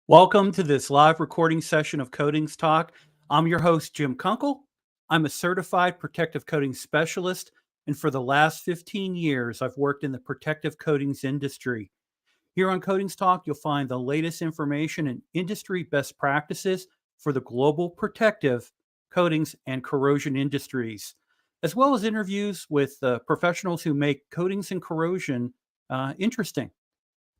Welcome to this live recording session of Coatings Talk. I'm your host, Jim Kunkel. I'm a certified protective coating specialist, and for the last 15 years, I've worked in the protective coatings industry. Here on Coatings Talk, you'll find the latest information and industry best practices for the global protective coatings and corrosion industries, as well as interviews with professionals who make coatings and corrosion interesting.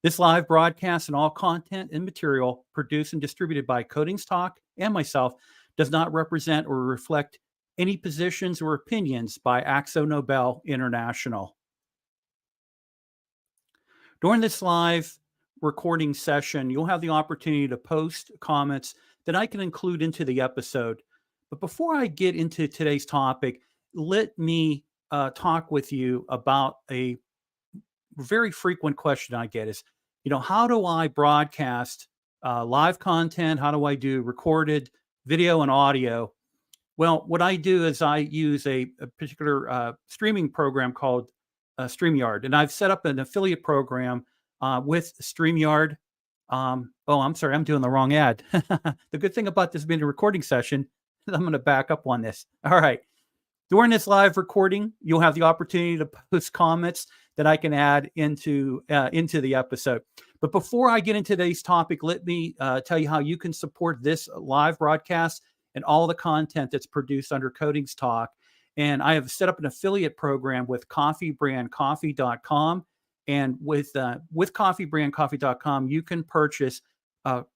This live broadcast and all content and material produced and distributed by Coatings Talk and myself does not represent or reflect any positions or opinions by Axo Nobel International. During this live recording session, you'll have the opportunity to post comments that I can include into the episode. But before I get into today's topic, let me talk with you about a very frequent question I get is, how do I broadcast live content? How do I do recorded video and audio? Well, what I do is I use a particular streaming program called StreamYard, and I've set up an affiliate program with StreamYard. I'm sorry, I'm doing the wrong ad. The good thing about this being a recording session is I'm going to back up on this. All right. During this live recording, you'll have the opportunity to post comments that I can add into the episode. But before I get into today's topic, let me tell you how you can support this live broadcast and all the content that's produced under Coatings Talk. And I have set up an affiliate program with coffeebrandcoffee.com. And with coffeebrandcoffee.com, you can purchase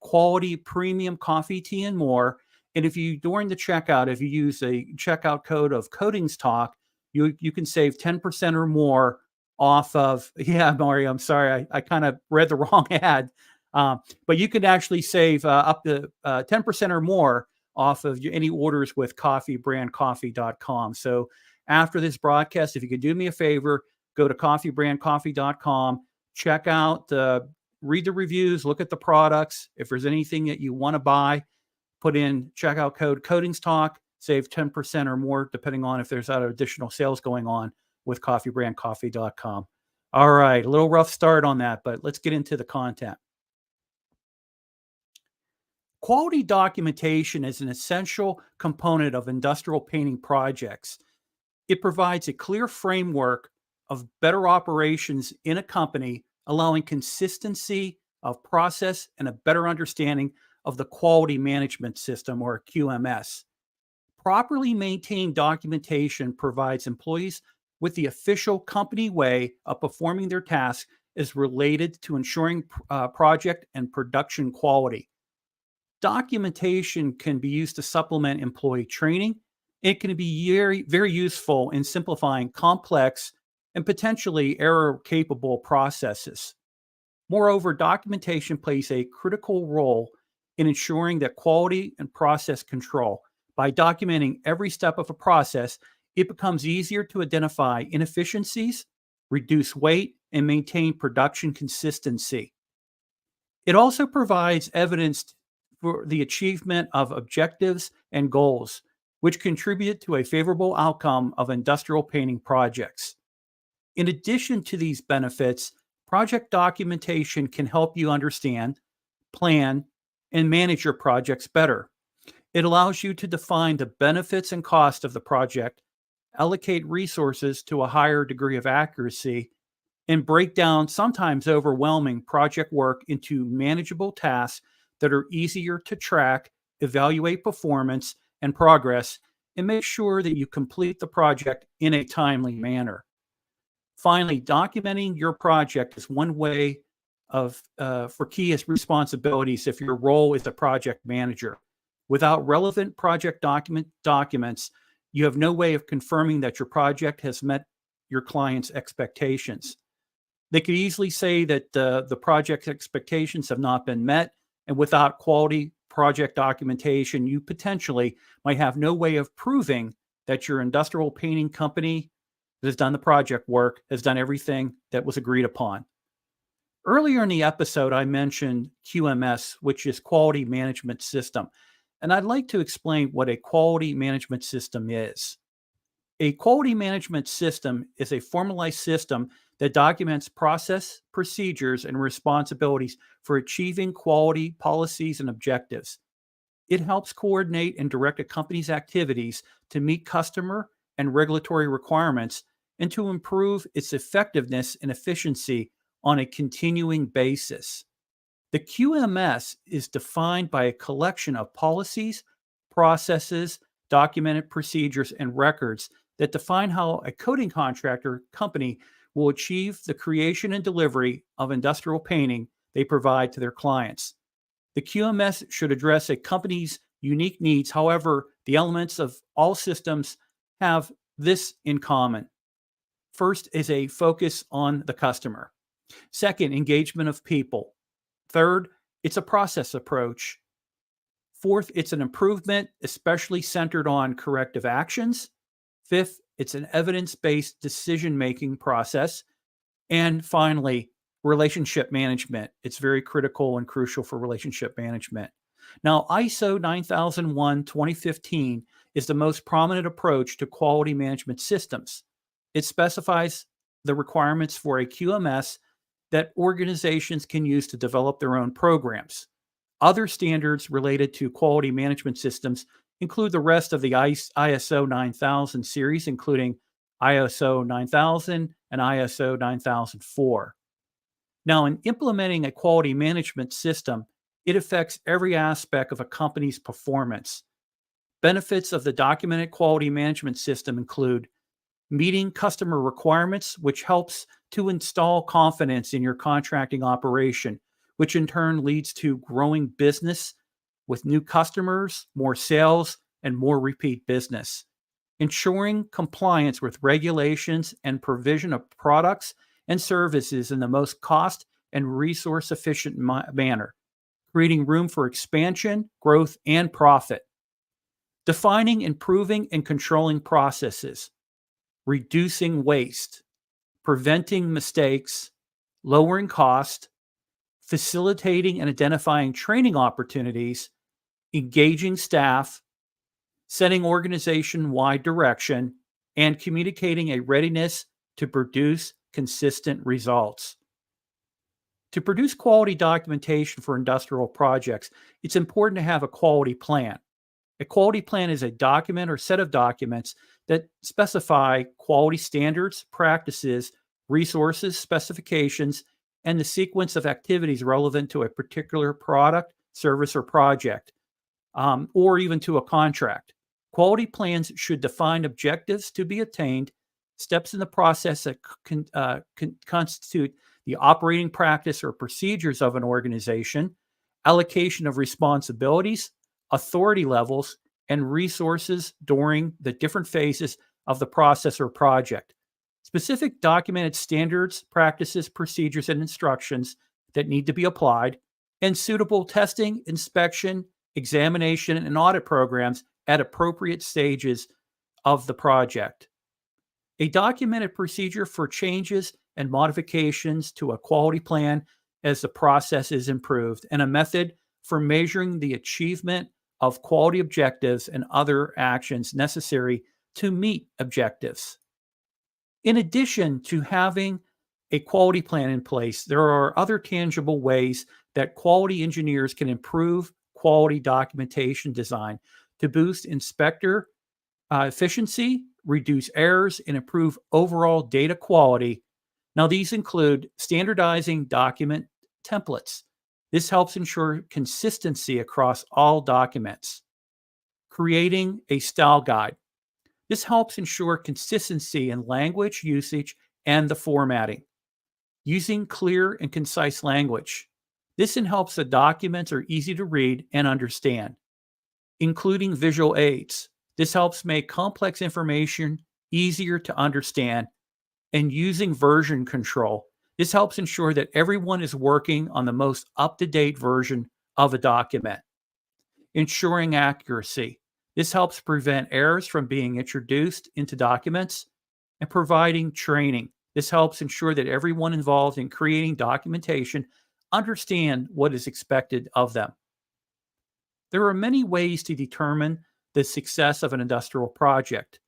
quality premium coffee, tea, and more. And if you, during the checkout, if you use a checkout code of Coatings Talk, you can save 10% or more off of, Mario, I'm sorry, I kind of read the wrong ad. But you can actually save up to 10% or more off of any orders with coffeebrandcoffee.com. So after this broadcast, if you could do me a favor, go to coffeebrandcoffee.com, check out, read the reviews, look at the products. If there's anything that you want to buy, put in checkout code Coatings Talk, save 10% or more, depending on if there's other additional sales going on with coffeebrandcoffee.com. All right, a little rough start on that, but let's get into the content. Quality documentation is an essential component of industrial painting projects. It provides a clear framework of better operations in a company, allowing consistency of process and a better understanding of the quality management system, or QMS. Properly maintained documentation provides employees with the official company way of performing their tasks as related to ensuring project and production quality. Documentation can be used to supplement employee training. It can be very, very useful in simplifying complex and potentially error-capable processes. Moreover, documentation plays a critical role in ensuring that quality and process control. By documenting every step of a process, it becomes easier to identify inefficiencies, reduce weight, and maintain production consistency. It also provides evidence for the achievement of objectives and goals, which contribute to a favorable outcome of industrial painting projects. In addition to these benefits, project documentation can help you understand, plan, and manage your projects better. It allows you to define the benefits and cost of the project, allocate resources to a higher degree of accuracy, and break down sometimes overwhelming project work into manageable tasks that are easier to track, evaluate performance and progress, and make sure that you complete the project in a timely manner. Finally, documenting your project is one way for key responsibilities if your role is a project manager. Without relevant project documents, you have no way of confirming that your project has met your client's expectations. They could easily say that the project's expectations have not been met, and without quality project documentation, you potentially might have no way of proving that your industrial painting company that has done the project work has done everything that was agreed upon. Earlier in the episode, I mentioned QMS, which is Quality Management System, and I'd like to explain what a quality management system is. A quality management system is a formalized system that documents process, procedures, and responsibilities for achieving quality policies and objectives. It helps coordinate and direct a company's activities to meet customer and regulatory requirements and to improve its effectiveness and efficiency on a continuing basis. The QMS is defined by a collection of policies, processes, documented procedures, and records that define how a coating contractor company will achieve the creation and delivery of industrial painting they provide to their clients. The QMS should address a company's unique needs. However, the elements of all systems have this in common. First is a focus on the customer. Second, engagement of people. Third, it's a process approach. Fourth, it's an improvement, especially centered on corrective actions. Fifth, it's an evidence-based decision-making process. And finally, relationship management. It's very critical and crucial for relationship management. Now, ISO 9001:2015 is the most prominent approach to quality management systems. It specifies the requirements for a QMS that organizations can use to develop their own programs. Other standards related to quality management systems include the rest of the ISO 9000 series, including ISO 9000 and ISO 9004. Now, in implementing a quality management system, it affects every aspect of a company's performance. Benefits of the documented quality management system include meeting customer requirements, which helps to install confidence in your contracting operation, which in turn leads to growing business with new customers, more sales, and more repeat business. Ensuring compliance with regulations and provision of products and services in the most cost and resource efficient manner, creating room for expansion, growth, and profit. Defining, improving, and controlling processes, reducing waste, preventing mistakes, lowering cost, facilitating and identifying training opportunities, engaging staff, setting organization-wide direction, and communicating a readiness to produce consistent results. To produce quality documentation for industrial projects, it's important to have a quality plan. A quality plan is a document or set of documents that specify quality standards, practices, resources, specifications, and the sequence of activities relevant to a particular product, service, or project, or even to a contract. Quality plans should define objectives to be attained, steps in the process that constitute the operating practice or procedures of an organization, allocation of responsibilities, authority levels, and resources during the different phases of the process or project. Specific documented standards, practices, procedures, and instructions that need to be applied, and suitable testing, inspection, examination, and audit programs at appropriate stages of the project. A documented procedure for changes and modifications to a quality plan as the process is improved, and a method for measuring the achievement of quality objectives and other actions necessary to meet objectives. In addition to having a quality plan in place, there are other tangible ways that quality engineers can improve quality documentation design to boost inspector efficiency, reduce errors, and improve overall data quality. Now, these include standardizing document templates. This helps ensure consistency across all documents. Creating a style guide. This helps ensure consistency in language usage and the formatting. Using clear and concise language. This helps the documents are easy to read and understand. Including visual aids. This helps make complex information easier to understand. And using version control. This helps ensure that everyone is working on the most up-to-date version of a document. Ensuring accuracy. This helps prevent errors from being introduced into documents, and providing training. This helps ensure that everyone involved in creating documentation understand what is expected of them. There are many ways to determine the success of an industrial project.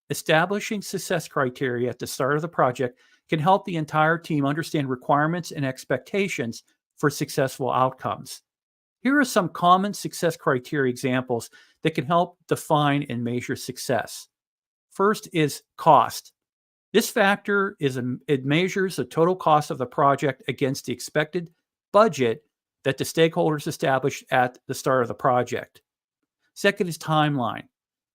Establishing success criteria at the start of the project can help the entire team understand requirements and expectations for successful outcomes. Here are some common success criteria examples that can help define and measure success. First is cost. This factor it measures the total cost of the project against the expected budget that the stakeholders established at the start of the project. Second is timeline.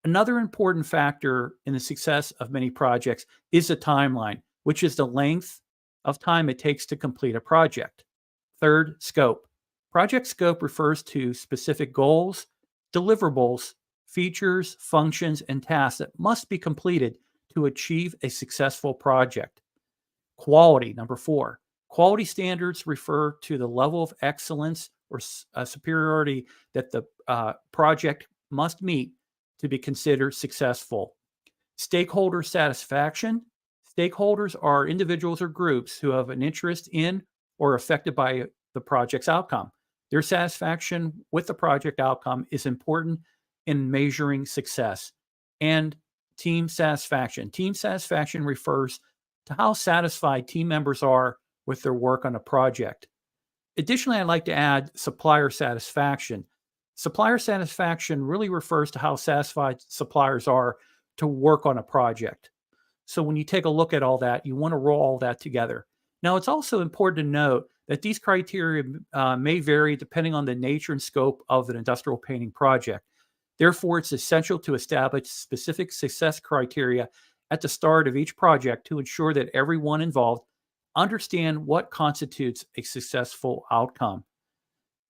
Another important factor in the success of many projects is the timeline, which is the length of time it takes to complete a project. Third, scope. Project scope refers to specific goals, deliverables, features, functions, and tasks that must be completed to achieve a successful project. Quality, number 4. Quality standards refer to the level of excellence or superiority that the project must meet to be considered successful. Stakeholder satisfaction. Stakeholders are individuals or groups who have an interest in or are affected by the project's outcome. Their satisfaction with the project outcome is important in measuring success. And team satisfaction. Team satisfaction refers to how satisfied team members are with their work on a project. Additionally, I'd like to add supplier satisfaction. Supplier satisfaction really refers to how satisfied suppliers are to work on a project. So when you take a look at all that, you want to roll all that together. Now, it's also important to note that these criteria may vary depending on the nature and scope of an industrial painting project. Therefore, it's essential to establish specific success criteria at the start of each project to ensure that everyone involved understand what constitutes a successful outcome.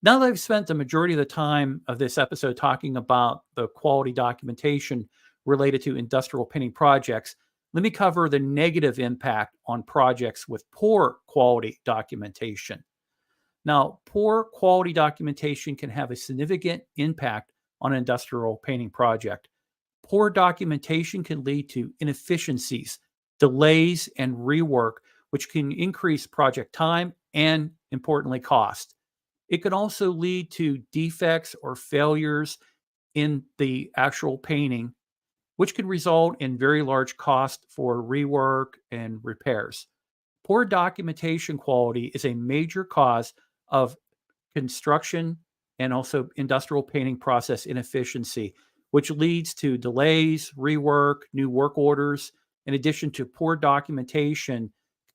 Now that I've spent the majority of the time of this episode talking about the quality documentation related to industrial painting projects, let me cover the negative impact on projects with poor quality documentation. Now, poor quality documentation can have a significant impact on an industrial painting project. Poor documentation can lead to inefficiencies, delays, and rework, which can increase project time and, importantly, cost. It could also lead to defects or failures in the actual painting, which can result in very large cost for rework and repairs. Poor documentation quality is a major cause of construction and also industrial painting process inefficiency, which leads to delays, rework, new work orders. In addition to poor documentation,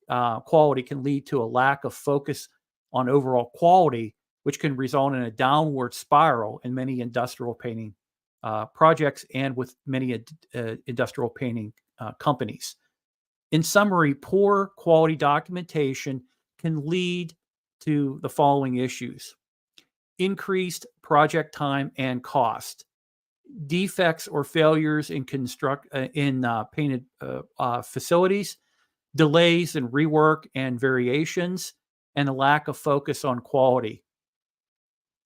quality can lead to a lack of focus on overall quality, which can result in a downward spiral in many industrial painting projects and with many industrial painting companies. In summary, poor quality documentation can lead to the following issues: increased project time and cost, defects or failures in painted facilities, delays in rework and variations, and a lack of focus on quality.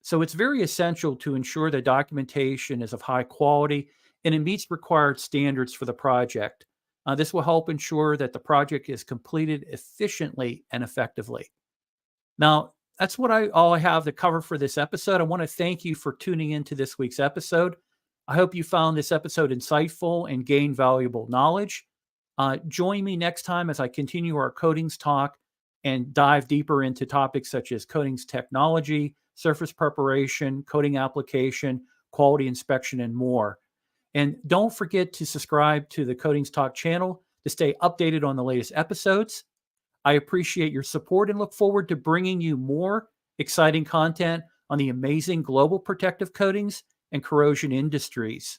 So it's very essential to ensure that documentation is of high quality and it meets required standards for the project. This will help ensure that the project is completed efficiently and effectively. Now, that's all I have to cover for this episode. I want to thank you for tuning into this week's episode. I hope you found this episode insightful and gained valuable knowledge. Join me next time as I continue our coatings talk and dive deeper into topics such as coatings technology, surface preparation, coating application, quality inspection, and more. And don't forget to subscribe to the Coatings Talk channel to stay updated on the latest episodes. I appreciate your support and look forward to bringing you more exciting content on the amazing global protective coatings and corrosion industries.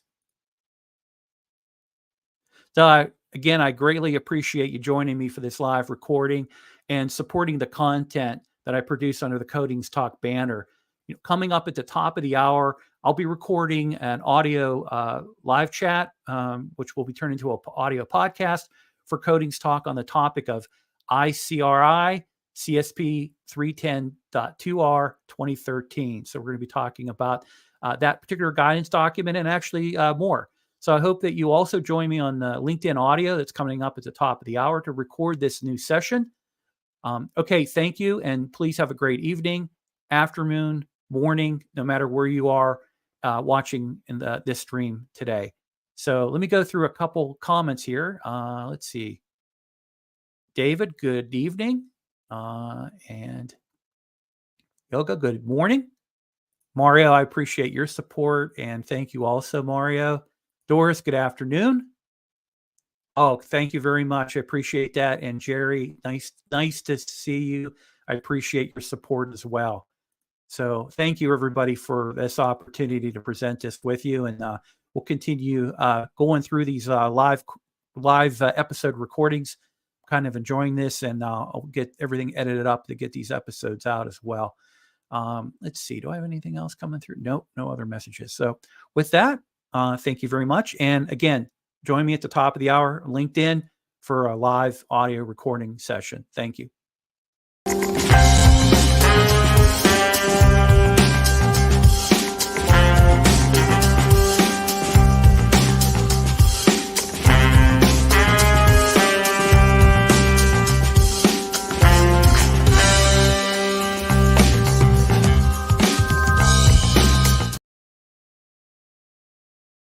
So again, I greatly appreciate you joining me for this live recording and supporting the content that I produce under the Coatings Talk banner. Coming up at the top of the hour, I'll be recording an audio live chat, which will be turned into an audio podcast for Coatings Talk on the topic of ICRI CSP 310.2R 2013. So we're going to be talking about that particular guidance document and actually more. So I hope that you also join me on the LinkedIn audio that's coming up at the top of the hour to record this new session. Okay, thank you. And please have a great evening, afternoon, morning, no matter where you are watching in this stream today. So let me go through a couple comments here. Let's see. David, good evening. And Yoga, good morning. Mario, I appreciate your support. And thank you also, Mario. Doris, good afternoon. Oh, thank you very much. I appreciate that. And Jerry, nice to see you. I appreciate your support as well. So thank you, everybody, for this opportunity to present this with you. And we'll continue going through these live episode recordings. Kind of enjoying this, and I'll get everything edited up to get these episodes out as well. Let's see. Do I have anything else coming through? Nope, no other messages. So with that, thank you very much. And again, join me at the top of the hour, LinkedIn, for a live audio recording session. Thank you.